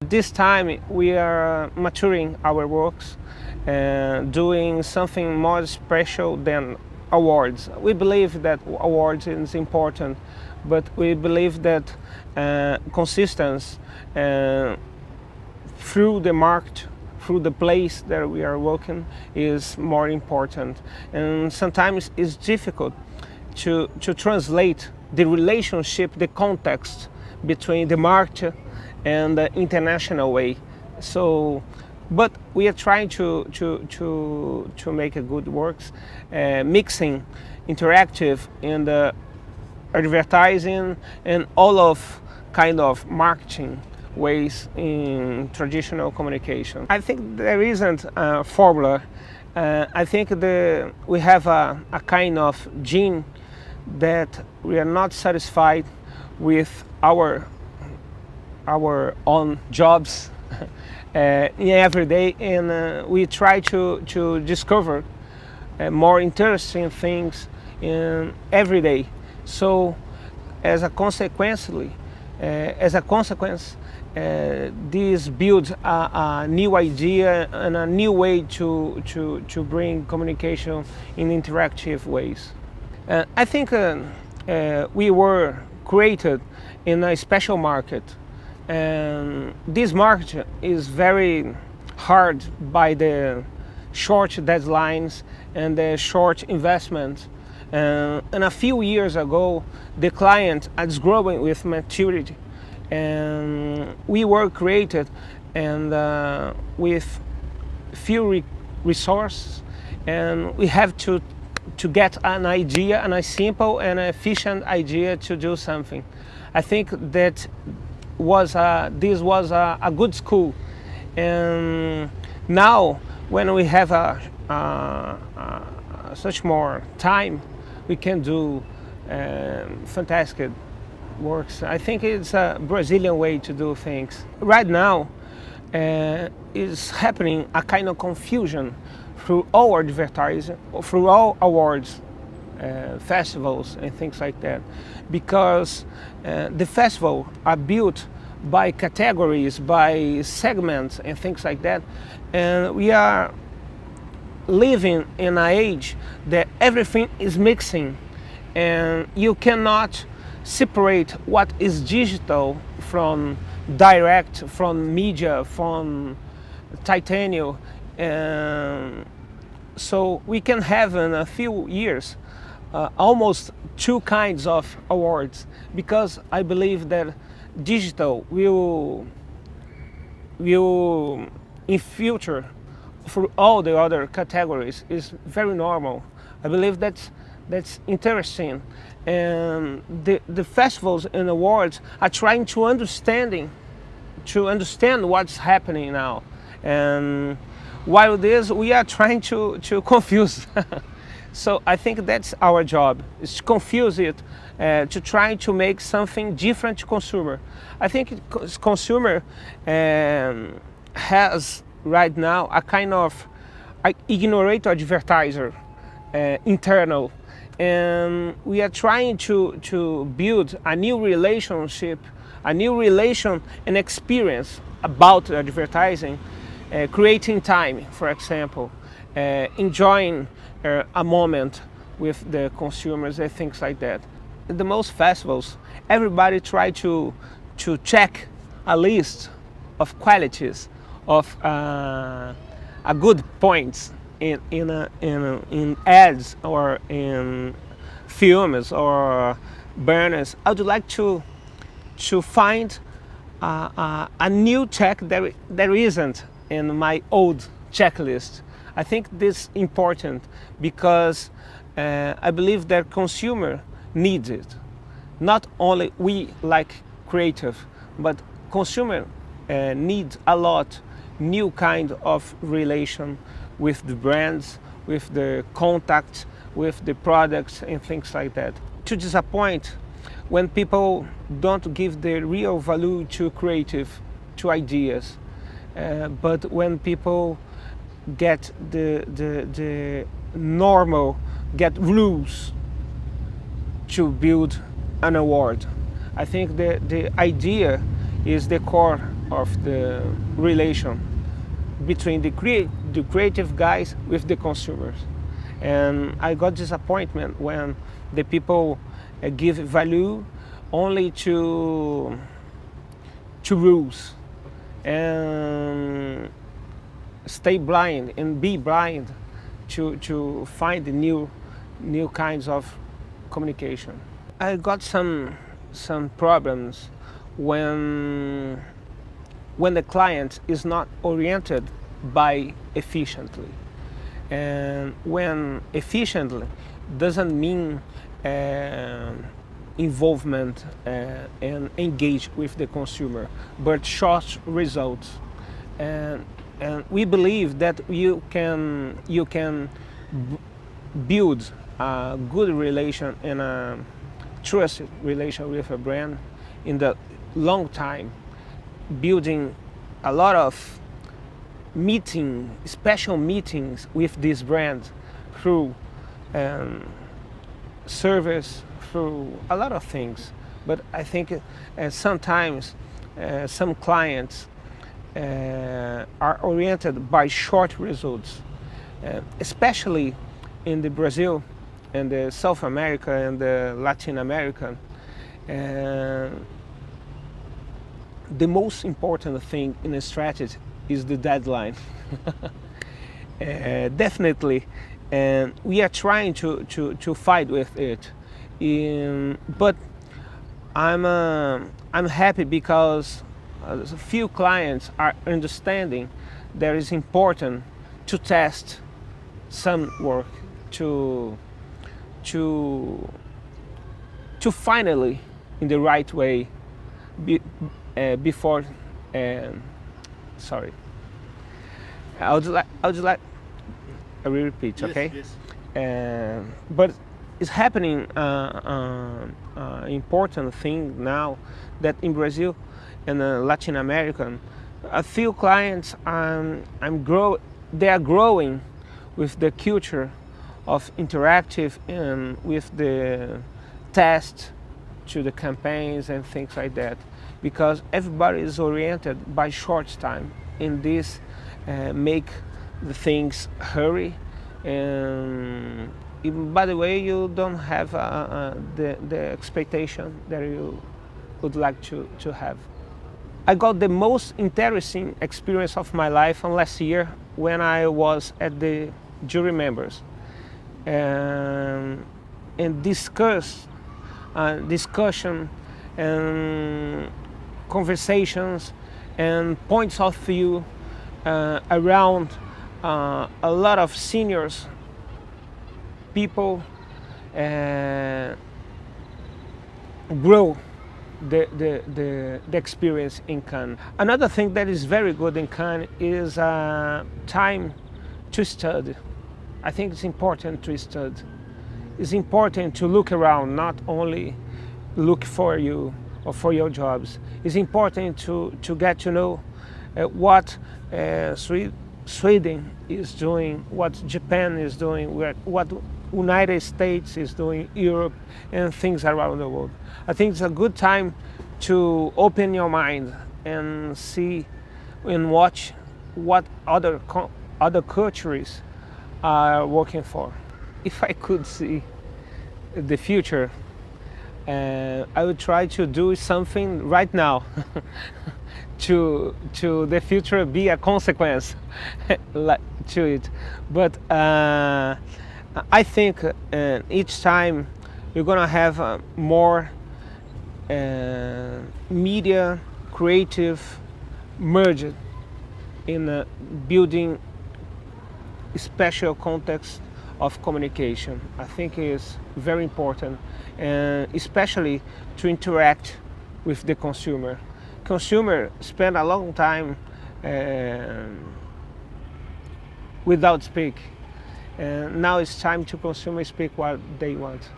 This time we are maturing our works and doing something more special than awards. We believe that awards is important, but we believe that consistency through the market, through the place that we are working is more important. And sometimes it's difficult to translate the relationship, the context between the market and the international way. So, but we are trying to make a good works, mixing interactive and advertising and all of kind of marketing ways in traditional communication. I think there isn't a formula. I think we have a kind of gene that we are not satisfied with our own jobs every day, and we try to discover more interesting things in every day. So as a consequence, this builds a new idea and a new way to bring communication in interactive ways. I think we were created in a special market, and this market is very hard by the short deadlines and the short investment. And a few years ago, the client is growing with maturity, and we were created and with few resources, and we have to get an idea, and a simple and efficient idea to do something. I think that this was a good school, and now when we have such more time, we can do fantastic works. I think it's a Brazilian way to do things. Right now is happening a kind of confusion through all advertising, through all awards, festivals and things like that, because the festivals are built by categories, by segments and things like that, and we are living in an age that everything is mixing, and you cannot separate what is digital from direct, from media, from titanium. So we can have in a few years almost two kinds of awards, because I believe that digital will in future for all the other categories is very normal. I believe that's interesting, and the festivals and awards are trying to understand what's happening now, and while this we are trying to confuse. So I think that's our job, is to confuse it, to try to make something different to consumer. I think consumer has right now a kind of ignorant advertiser internal, and we are trying to build a new relationship, a new relation and experience about advertising, creating time, for example, enjoying a moment with the consumers and things like that. In the most festivals, everybody try to check a list of qualities, of a good points in ads or in films or banners. I would like to find a new check that there isn't in my old checklist. I think this is important because I believe that consumer needs it. Not only we like creative, but consumer needs a lot new kind of relation with the brands, with the contact, with the products and things like that. To disappoint when people don't give the real value to creative, to ideas, but when people get the normal, get rules to build an award. I think the idea is the core of the relation between the creative guys with the consumers. And I got disappointment when the people give value only to rules and stay blind and be blind to find new kinds of communication. I got some problems when the client is not oriented by efficiently, and when efficiently doesn't mean involvement and engage with the consumer, but short results. And we believe that you can build a good relation and a trusted relation with a brand in the long time, building a lot of special meetings with this brand through service, through a lot of things. But I think sometimes some clients are oriented by short results, especially in the Brazil and the South America and the Latin America. The most important thing in a strategy is the deadline. Definitely, and we are trying to fight with it. But I'm happy because a few clients are understanding that it's important to test some work to finally in the right way before. Sorry, I would like I will repeat. Yes, Okay. yes. But it's happening important thing now that in Brazil and Latin America, a few clients they are growing with the culture of interactive and with the test to the campaigns and things like that, because everybody is oriented by short time, and this make the things hurry, and even, by the way, you don't have the expectation that you would like to have. I got the most interesting experience of my life last year when I was at the jury members and discussion and conversations and points of view around a lot of seniors people grow the experience in Cannes. Another thing that is very good in Cannes is time to study. I think it's important to study. It's important to look around, not only look for you or for your jobs. It's important to get to know what Sweden is doing, what Japan is doing, what United States is doing, Europe, and things around the world. I think it's a good time to open your mind and see and watch what other countries are working for. If I could see the future, I would try to do something right now to the future be a consequence to it. But I think each time you're gonna have more media creative merged in building special context of communication. I think is very important, and especially to interact with the consumer. Consumer spend a long time without speak, and now it's time to consumer speak what they want.